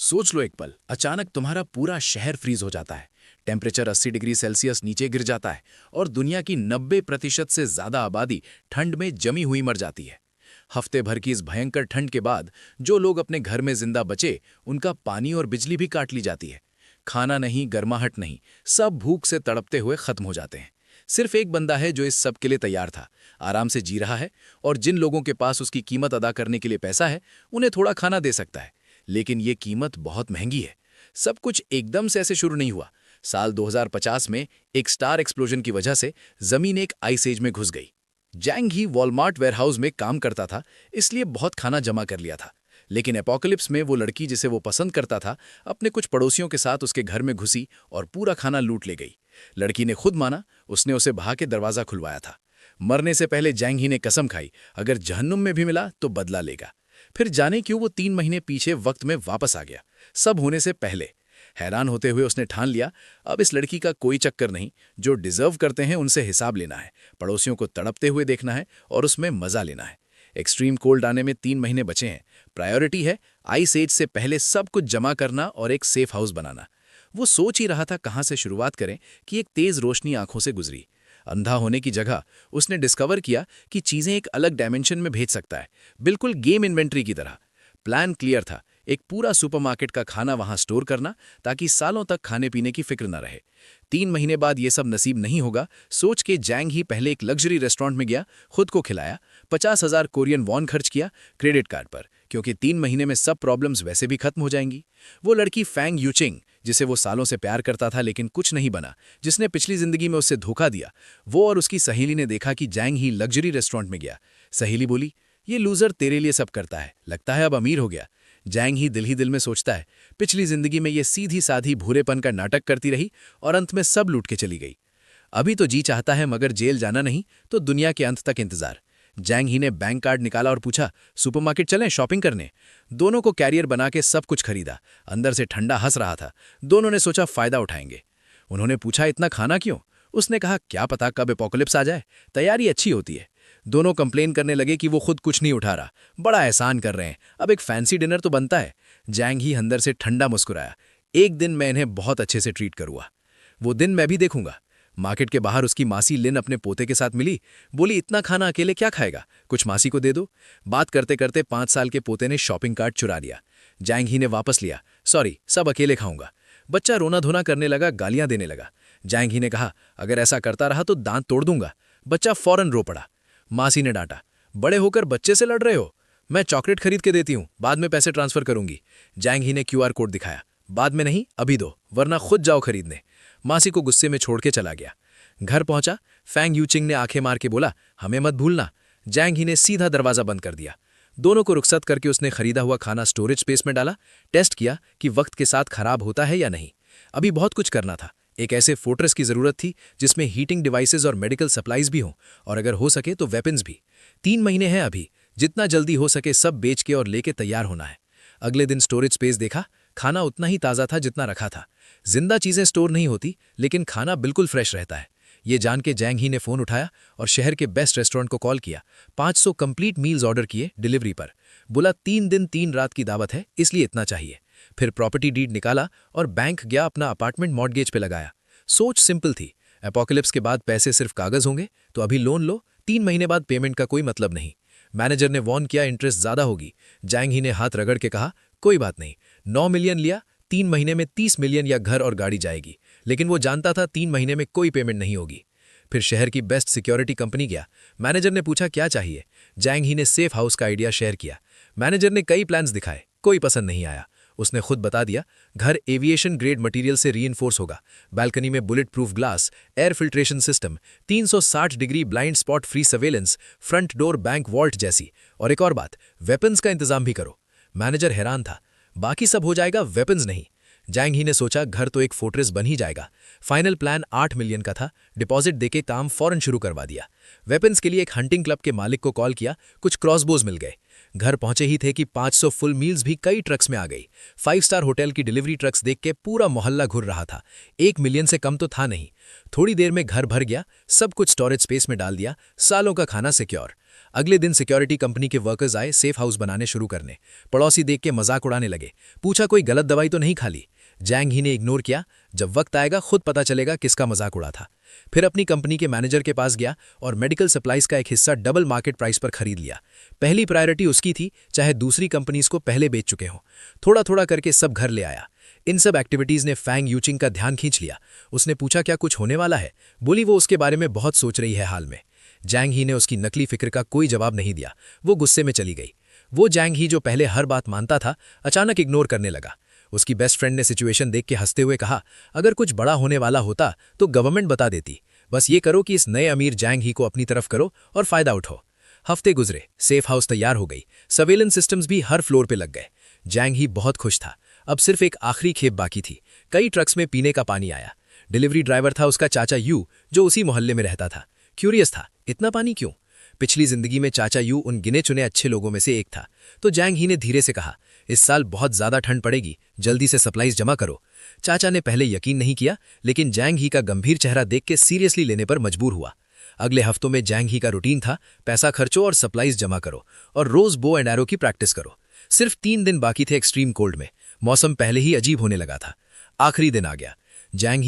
सोच लो एक पल, अचानक तुम्हारा पूरा शहर फ्रीज हो जाता है। टेम्परेचर 80 डिग्री सेल्सियस नीचे गिर जाता है और दुनिया की 90% से ज्यादा आबादी ठंड में जमी हुई मर जाती है। हफ्ते भर की इस भयंकर ठंड के बाद जो लोग अपने घर में जिंदा बचे, उनका पानी और बिजली भी काट ली जाती है। खाना नहीं, गर्माहट नहीं, सब भूख से तड़पते हुए खत्म हो जाते हैं। सिर्फ एक बंदा है जो इस सब के लिए तैयार था, आराम से जी रहा है, और जिन लोगों के पास उसकी कीमत अदा करने के लिए पैसा है, उन्हें थोड़ा खाना दे सकता है। लेकिन ये कीमत बहुत महंगी है। सब कुछ एकदम से ऐसे शुरू नहीं हुआ। साल 2050 में एक स्टार एक्सप्लोजन की वजह से जमीन एक आइस एज में घुस गई। जैंग ही वॉलमार्ट वेयरहाउस में काम करता था, इसलिए बहुत खाना जमा कर लिया था। लेकिन एपोकलिप्स में वो लड़की जिसे वो पसंद करता था, अपने कुछ पड़ोसियों के साथ उसके घर में घुसी और पूरा खाना लूट ले गई। लड़की ने खुद माना, उसने उसे बहा के दरवाजा खुलवाया था। मरने से पहले जैंग ही ने कसम खाई, अगर जहन्नुम में भी मिला तो बदला लेगा। फिर जाने क्यों वो 3 महीने पीछे वक्त में वापस आ गया, सब होने से पहले। हैरान होते हुए उसने ठान लिया, अब इस लड़की का कोई चक्कर नहीं। जो डिजर्व करते हैं उनसे हिसाब लेना है, पड़ोसियों को तड़पते हुए देखना है और उसमें मजा लेना है। एक्सट्रीम कोल्ड आने में 3 महीने बचे हैं। प्रायोरिटी है आइस एज से पहले सब कुछ जमा करना और एक सेफ हाउस बनाना। वो सोच ही रहा था कहाँ से शुरुआत करें कि एक तेज रोशनी आंखों से गुजरी। अंधा होने की जगह उसने डिस्कवर किया कि चीजें एक अलग डायमेंशन में भेज सकता है, बिल्कुल गेम इन्वेंट्री की तरह। प्लान क्लियर था, एक पूरा सुपरमार्केट का खाना वहां स्टोर करना, ताकि सालों तक खाने पीने की फिक्र न रहे। 3 महीने बाद ये सब नसीब नहीं होगा सोच के जैंग ही पहले एक लग्जरी रेस्टोरेंट में गया, खुद को खिलाया, 50,000 कोरियन वॉन खर्च किया क्रेडिट कार्ड पर, क्योंकि 3 महीने में सब प्रॉब्लम्स वैसे भी खत्म हो जाएंगी। वो लड़की फैंग यूचिंग, जिसे वो सालों से प्यार करता था लेकिन कुछ नहीं बना, जिसने पिछली जिंदगी में उससे धोखा दिया, वो और उसकी सहेली ने देखा कि जैंग ही लग्जरी रेस्टोरेंट में गया। सहेली बोली, ये लूजर तेरे लिए सब करता है, लगता है अब अमीर हो गया। जैंग ही दिल में सोचता है, पिछली जिंदगी में ये सीधी साधी भूरेपन का नाटक करती रही और अंत में सब लूट के चली गई। अभी तो जी चाहता है मगर जेल जाना नहीं तो दुनिया के अंत तक इंतजार। जैंग ही ने बैंक कार्ड निकाला और पूछा, सुपरमार्केट चलें शॉपिंग करने। दोनों को कैरियर बना के सब कुछ खरीदा। अंदर से ठंडा हंस रहा था। दोनों ने सोचा फायदा उठाएंगे। उन्होंने पूछा, इतना खाना क्यों? उसने कहा, क्या पता कब एपोकलिप्स आ जाए, तैयारी अच्छी होती है। दोनों कंप्लेन करने लगे कि वो खुद कुछ नहीं उठा रहा, बड़ा एहसान कर रहे हैं, अब एक फैंसी डिनर तो बनता है। जैंग ही अंदर से ठंडा मुस्कुराया, एक दिन मैं इन्हें बहुत अच्छे से ट्रीट करूंगा। वो दिन मैं भी देखूंगा। मार्केट के बाहर उसकी मासी लिन अपने पोते के साथ मिली। बोली, इतना खाना अकेले क्या खाएगा, कुछ मासी को दे दो। बात करते करते 5 साल के पोते ने शॉपिंग कार्ट चुरा लिया। जैंग ही ने वापस लिया, सॉरी सब अकेले खाऊंगा। बच्चा रोना धोना करने लगा, गालियां देने लगा। जैंग ही ने कहा, अगर ऐसा करता रहा तो दांत तोड़ दूंगा। बच्चा फौरन रो पड़ा। मासी ने डांटा, बड़े होकर बच्चे से लड़ रहे हो? मैं चॉकलेट खरीद के देती हूं, बाद में पैसे ट्रांसफर करूंगी। जैंग ही ने क्यूआर कोड दिखाया, बाद में नहीं अभी दो, वरना खुद जाओ खरीदने। मासी को गुस्से में छोड़ के चला गया। घर पहुंचा, फैंग यूचिंग ने आंखें मार के बोला, हमें मत भूलना। जैंग ही ने सीधा दरवाजा बंद कर दिया। दोनों को रुखसत करके उसने खरीदा हुआ खाना स्टोरेज स्पेस में डाला, टेस्ट किया कि वक्त के साथ खराब होता है या नहीं। अभी बहुत कुछ करना था। एक ऐसे फोर्ट्रेस की जरूरत थी जिसमें हीटिंग डिवाइसेस और मेडिकल सप्लाईज भी हों, और अगर हो सके तो वेपन्स भी। 3 महीने हैं अभी, जितना जल्दी हो सके सब बेच के और लेके तैयार होना है। अगले दिन स्टोरेज स्पेस देखा, खाना उतना ही ताज़ा था जितना रखा था। जिंदा चीजें स्टोर नहीं होती, लेकिन खाना बिल्कुल फ्रेश रहता है। ये जान के जैंग ही ने फोन उठाया और शहर के बेस्ट रेस्टोरेंट को कॉल किया। 500 कंप्लीट मील्स ऑर्डर किए डिलीवरी पर। बोला, 3 दिन 3 रात की दावत है, इसलिए इतना चाहिए। फिर प्रॉपर्टी डीड निकाला और बैंक गया, अपना अपार्टमेंट मॉर्टगेज पे लगाया। सोच सिंपल थी, एपोकलिप्स के बाद पैसे सिर्फ कागज होंगे, तो अभी लोन लो, 3 महीने बाद पेमेंट का कोई मतलब नहीं। मैनेजर ने वॉर्न किया, इंटरेस्ट ज्यादा होगी। जैंग ही ने हाथ रगड़ के कहा, कोई बात नहीं। 9 मिलियन लिया, 3 महीने में 30 मिलियन या घर और गाड़ी जाएगी। लेकिन वो जानता था 3 महीने में कोई पेमेंट नहीं होगी। फिर शहर की बेस्ट सिक्योरिटी कंपनी गया। मैनेजर ने पूछा, क्या चाहिए? जैंग ही ने सेफ हाउस का आइडिया शेयर किया। मैनेजर ने कई प्लान्स दिखाए, कोई पसंद नहीं आया। उसने खुद बता दिया, घर एविएशन ग्रेड मटेरियल से रीइंफोर्स होगा, बालकनी में bullet proof glass, air filtration system, 360 degree blind spot free surveillance, front door bank vault जैसी। और एक और बात, वेपन्स का इंतजाम भी करो। मैनेजर हैरान था, बाकी सब हो जाएगा, वेपन्स नहीं। जैंग ही ने सोचा, घर तो एक फोर्ट्रेस बन ही जाएगा। फाइनल प्लान 8 मिलियन का था, डिपॉजिट देके काम फौरन शुरू करवा दिया। वेपन्स के लिए एक हंटिंग क्लब के मालिक को कॉल किया, कुछ क्रॉसबोज मिल गए। घर पहुंचे ही थे कि 500 फुल मील्स भी कई ट्रक्स में आ गई। 5 स्टार होटल की डिलीवरी ट्रक्स देख के पूरा मोहल्ला घुर रहा था। 1 मिलियन से कम तो था नहीं। थोड़ी देर में घर भर गया, सब कुछ स्टोरेज स्पेस में डाल दिया, सालों का खाना सिक्योर। अगले दिन सिक्योरिटी कंपनी के वर्कर्स आए सेफ हाउस बनाने शुरू करने। पड़ोसी देख के मजाक उड़ाने लगे। पूछा कोई गलत दवाई तो नहीं खा ली। जैंग ही ने इग्नोर किया, जब वक्त आएगा खुद पता चलेगा किसका मजाक उड़ा था। फिर अपनी कंपनी के मैनेजर के पास गया और मेडिकल सप्लाईज का एक हिस्सा डबल मार्केट प्राइस पर खरीद लिया। पहली प्रायोरिटी उसकी थी, चाहे दूसरी कंपनीज को पहले बेच चुके हों। थोड़ा थोड़ा करके सब घर ले आया। इन सब एक्टिविटीज ने फैंग यूचिंग का ध्यान खींच लिया। उसने पूछा क्या कुछ होने वाला है। बोली वो उसके बारे में बहुत सोच रही है हाल में। जैंग ही ने उसकी नकली फिक्र का कोई जवाब नहीं दिया। वो गुस्से में चली गई। वो जैंग ही जो पहले हर बात मानता था, अचानक इग्नोर करने लगा। उसकी बेस्ट फ्रेंड ने सिचुएशन देख के हंसते हुए कहा, अगर कुछ बड़ा होने वाला होता तो गवर्नमेंट बता देती। बस ये करो कि इस नए अमीर जैंग ही को अपनी तरफ करो और फायदा उठो। हफ्ते गुजरे, सेफ हाउस तैयार हो गई, सर्वेलेंस सिस्टम्स भी हर फ्लोर पे लग गए। जैंग ही बहुत खुश था। अब सिर्फ एक आखिरी खेप बाकी थी। कई ट्रक्स में पीने का पानी आया। डिलीवरी ड्राइवर था उसका चाचा यू, जो उसी मोहल्ले में रहता था। क्यूरियस था, इतना पानी क्यों? पिछली जिंदगी में चाचा यू उन गिने चुने अच्छे लोगों में से एक था। तो जैंग ही ने धीरे से कहा, इस साल बहुत ज्यादा ठंड पड़ेगी, जल्दी से सप्लाईज जमा करो। चाचा ने पहले यकीन नहीं किया, लेकिन जैंग ही का गंभीर चेहरा देख के सीरियसली लेने पर मजबूर हुआ। अगले हफ्तों में जैंग ही का रूटीन था, पैसा खर्चो और सप्लाईज जमा करो और रोज बो एंड एरो की प्रैक्टिस करो। सिर्फ 3 दिन बाकी थे एक्सट्रीम कोल्ड में। मौसम पहले ही अजीब होने लगा था। आखिरी दिन आ गया। जैंग ही